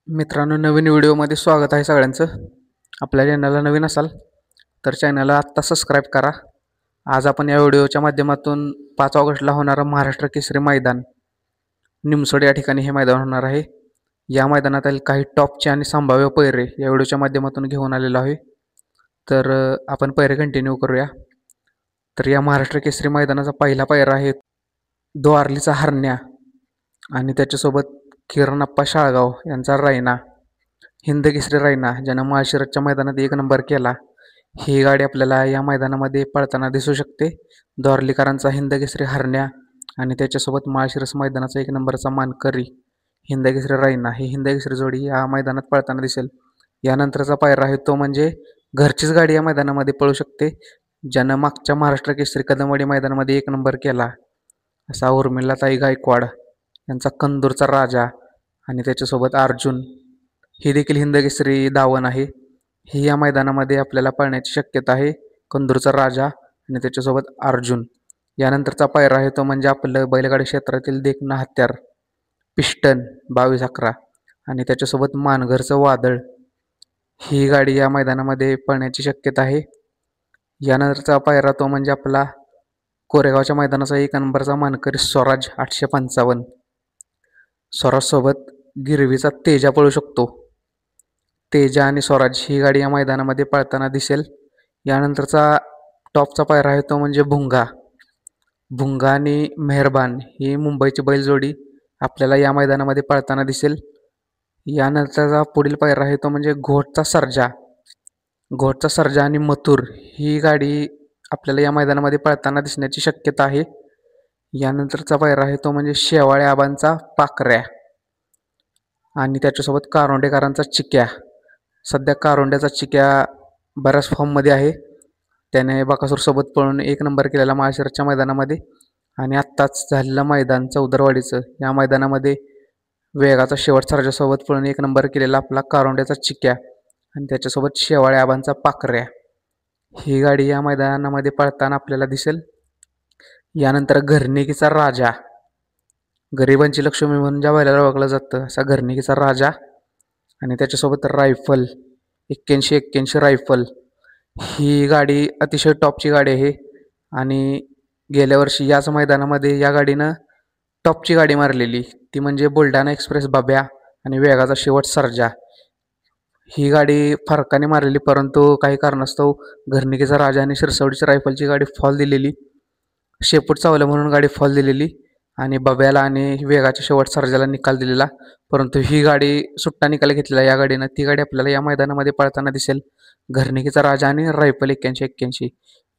मित्रांनो, नवीन व्हिडिओमध्ये स्वागत आहे सगळ्यांचं. आपल्या चॅनलला नवीन असाल तर चॅनलला आत्ता सबस्क्राईब करा. आज आपण या व्हिडिओच्या माध्यमातून 5 ऑगस्टला होणारं महाराष्ट्र केसरी मैदान निमसोड या ठिकाणी हे मैदान होणार आहे. या मैदानातील काही टॉपचे आणि संभाव्य पैरे या व्हिडिओच्या माध्यमातून घेऊन आलेलो आहे. तर आपण पैरे कंटिन्यू करूया. तर या महाराष्ट्र केसरी मैदानाचा पहिला पैरा आहे द्वारलीचा हरण्या आणि त्याच्यासोबत किरणप्पा शाळगाव यांचा रायना, हिंद केसरी रायना, ज्यानं माळशिरसच्या मैदानात 1 नंबर केला. ही गाडी आपल्याला या मैदानामध्ये पळताना दिसू शकते. द्वारलीकरांचा हिंद केसरी हरण्या आणि त्याच्यासोबत माळशिरस मैदानाचा 1 नंबरचा मानकरी हिंद केसरी रायना, ही हिंद केसरी जोडी या मैदानात पळताना दिसेल. यानंतरचा पायरा आहे तो म्हणजे घरचीच गाडी या मैदानामध्ये पळू शकते, ज्यानं मागच्या महाराष्ट्र केसरी कदमवाडी मैदानामध्ये 1 नंबर केला, असा उर्मिलाताई गायकवाड यांचा कंदूरचा राजा आणि त्याच्यासोबत अर्जुन, ही देखील हिंद केसरी दावण आहे. ही या मैदानामध्ये आपल्याला पळण्याची शक्यता आहे, कंदूरचा राजा आणि त्याच्यासोबत अर्जुन. यानंतरचा पायरा आहे तो म्हणजे आपलं बैलगाडी क्षेत्रातील देखणं हत्यार पिस्टन 22-11 आणि त्याच्यासोबत मानघरचं वादळ. ही गाडी या मैदानामध्ये पळण्याची शक्यता आहे. यानंतरचा पायरा तो म्हणजे आपला कोरेगावच्या मैदानाचा 1 नंबरचा मानकरी स्वराज 855. स्वराजसोबत गिरवीचा तेजा पळू शकतो. तेजा आणि स्वराज ही गाडी या मैदानामध्ये पळताना दिसेल. यानंतरचा टॉपचा पायरा आहे तो म्हणजे भुंगा आणि मेहरबान, ही मुंबईची बैलजोडी आपल्याला या मैदानामध्ये पळताना दिसेल. यानंतरचा पुढील पायरा आहे तो म्हणजे घोटचा सर्जा आणि मथुर, ही गाडी आपल्याला या मैदानामध्ये पळताना दिसण्याची शक्यता आहे. यानंतरचा पायरा आहे तो म्हणजे शेवाळे आबांचा पाखऱ्या आणि त्याच्यासोबत कारोंडेकरांचा चिक्या. सध्या कारोंड्याचा चिक्या बऱ्याच फॉर्ममध्ये आहे. त्याने बकासूरसोबत पळून 1 नंबर केलेला माळशिरसच्या मैदानामध्ये आणि आत्ताच झालेलं मैदान चौदरवाडीचं, या मैदानामध्ये वेगाचा शेवट सर्जासोबत पळून 1 नंबर केलेला आपला कारोंड्याचा चिक्या आणि त्याच्यासोबत शेवाळे आबांचा पाखऱ्या, ही गाडी या मैदानामध्ये पळताना आपल्याला दिसेल. यानंतर घरणिकीचा राजा, गरिबांची लक्ष्मी म्हणून ज्या बैलाला ओळखलं जातं असा घरणिकीचा राजा आणि त्याच्यासोबत रायफल 81-81 रायफल, ही गाडी अतिशय टॉपची गाडी आहे आणि गेल्या वर्षी याच मैदानामध्ये या गाडीनं टॉपची गाडी मारलेली, ती म्हणजे बुलढाणा एक्सप्रेस बाब्या आणि वेगाचा शेवट सर्जा. ही गाडी फरकाने मारलेली, परंतु काही कारणास्तव घरणिकीचा राजा आणि शिरसवडीची रायफलची गाडी फॉल दिलेली, शेपूट चावलं म्हणून गाडी फॉल दिलेली आणि बब्याला आणि वेगाच्या शेवट सर्जाला निकाल दिलेला. परंतु ही गाडी सुट्टा निकाल घेतलेला या गाडीनं, ती गाडी आपल्याला या मैदानामध्ये पळताना दिसेल, घरणिकीचा राजा आणि रायफल 81-81.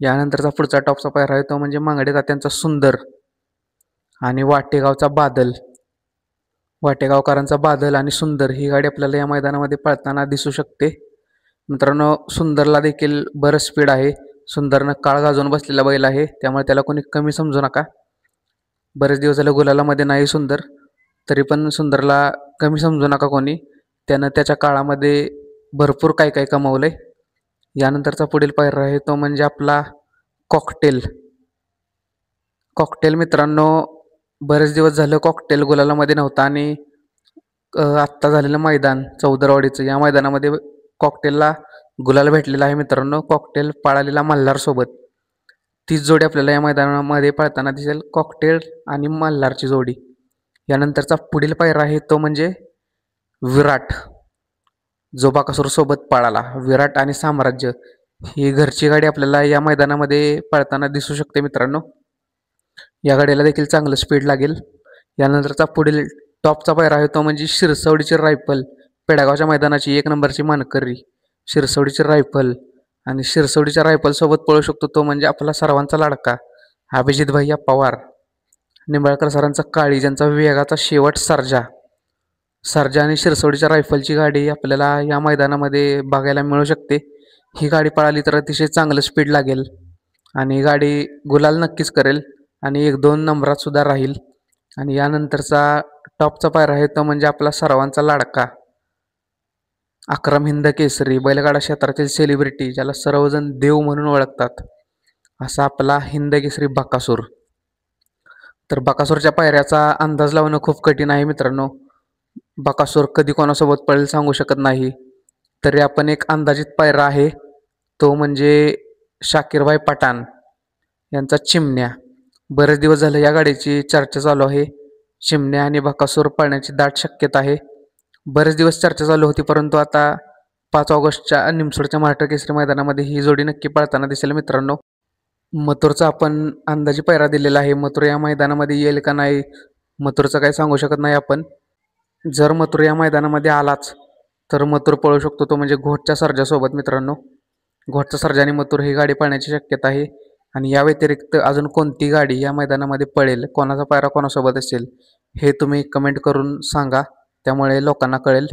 यानंतरचा पुढचा टॉपचा पायरा आहे तो म्हणजे मांगडे तात्यांचा सुंदर आणि वाटेगावकरांचा बादल आणि सुंदर, ही गाडी आपल्याला या मैदानामध्ये पळताना दिसू शकते. मित्रांनो, सुंदरला देखील बरंच स्पीड आहे. सुंदरनं काळ गाजवून बसलेला बैल आहे, त्यामुळे त्याला कोणी कमी समजू नका. बरेच दिवस झाले गुलालामध्ये नाही सुंदर, तरी पण सुंदरला कमी समजू नका कोणी. त्यानं त्याच्या काळामध्ये भरपूर काय काय कमावलंय. यानंतरचा पुढील पायरा आहे तो म्हणजे आपला कॉकटेल. मित्रांनो, बरेच दिवस झालं कॉकटेल गुलालामध्ये नव्हता आणि आत्ता झालेलं मैदान चौदरवाडीचं, या मैदानामध्ये कॉकटेलला गुलाल भेटलेला आहे. मित्रांनो, कॉकटेल पळालेला मल्हारसोबत, तीच जोडी आपल्याला या मैदानामध्ये पळताना दिसेल, कॉकटेल आणि मल्हारची जोडी. यानंतरचा पुढील पायरा आहे तो म्हणजे विराट, जो बकासूरसोबत पळाला. विराट आणि साम्राज्य, ही घरची गाडी आपल्याला या मैदानामध्ये पळताना दिसू शकते. मित्रांनो, या गाडीला देखील चांगलं स्पीड लागेल. यानंतरचा पुढील टॉपचा पायरा आहे तो म्हणजे शिरसवडीची रायफल, पेडगावच्या मैदानाची 1 नंबरची मानकरी शिरसवडीची रायफल आणि शिरसवडीच्या रायफलसोबत पळू शकतो तो म्हणजे आपला सर्वांचा लाडका अभिजित भैया पवार, निंबाळकर सरांचा काळी, ज्यांचा वेगाचा शेवट सर्जा आणि शिरसवडीच्या रायफलची गाडी आपल्याला या मैदानामध्ये बघायला मिळू शकते. ही गाडी पळाली तर अतिशय चांगलं स्पीड लागेल आणि गाडी गुलाल नक्कीच करेल आणि 1-2 नंबरात सुद्धा राहील. आणि यानंतरचा टॉपचा पायरा आहे तो म्हणजे आपला सर्वांचा लाडका अक्रम हिंद केसरी, बैलगाडा क्षेत्रातील सेलिब्रिटी, ज्याला सर्वजण देव म्हणून ओळखतात, असा आपला हिंद केसरी बकासूर. तर बकासूरच्या पायऱ्याचा अंदाज लावणं खूप कठीण आहे मित्रांनो. बकासूर कधी कोणासोबत पळेल सांगू शकत नाही. तरी आपण एक अंदाजित पायरा आहे, तो म्हणजे शाकीरभाई पठाण यांचा चिमण्या. बरेच दिवस झाले या गाडीची चर्चा चालू आहे. चिमण्या आणि बकासूर पळण्याची दाट शक्यता आहे. बरेच दिवस चर्चा चालू होती, परंतु आता 5 ऑगस्टच्या निमसोडच्या महाराष्ट्र केसरी मैदानामध्ये ही जोडी नक्की पळताना दिसेल मित्रांनो. मथुरचा आपण अंदाजी पायरा दिलेला आहे. मथुर या मैदानामध्ये येईल का नाही, मथुरचं काही सांगू शकत नाही आपण. जर मथुर या मैदानामध्ये आलाच तर मथुर पळू शकतो, तो म्हणजे घोटच्या सर्जासोबत मित्रांनो. घोटचा सर्जा आणि मथुर ही गाडी पळण्याची शक्यता आहे. आणि या व्यतिरिक्त अजून कोणती गाडी या मैदानामध्ये पळेल, कोणाचा पायरा कोणासोबत असेल, हे तुम्ही कमेंट करून सांगा, त्यामुळे लोकांना कळेल.